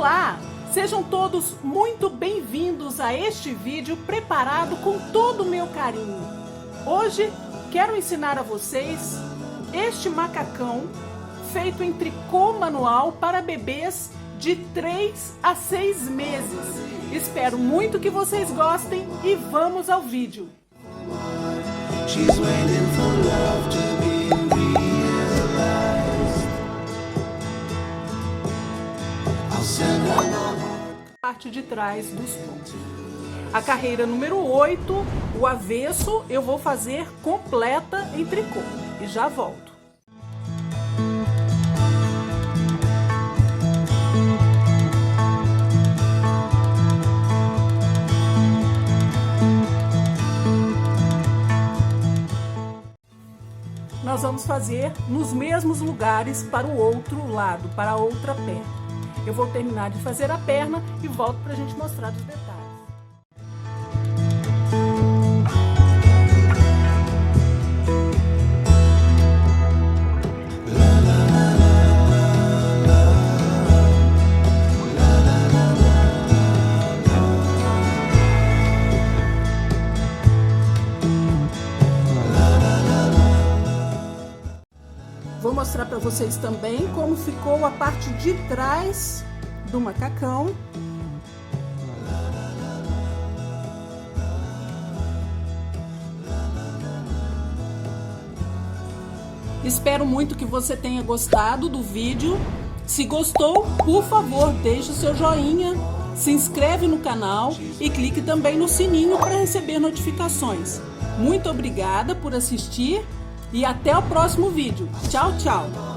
Olá! Sejam todos muito bem-vindos a este vídeo preparado com todo o meu carinho. Hoje quero ensinar a vocês este macacão feito em tricô manual para bebês de 3 a 6 meses. Espero muito que vocês gostem e vamos ao vídeo. Parte de trás dos pontos. A carreira número 8, o avesso, eu vou fazer completa em tricô e já volto. Nós vamos fazer nos mesmos lugares para o outro lado, para a outra perna. Eu vou terminar de fazer a perna e volto para a gente mostrar os detalhes. Vou mostrar para vocês também como ficou a parte de trás do macacão. Espero muito que você tenha gostado do vídeo. Se gostou, por favor, deixe o seu joinha, se inscreve no canal e clique também no sininho para receber notificações. Muito obrigada por assistir. E até o próximo vídeo. Tchau, tchau!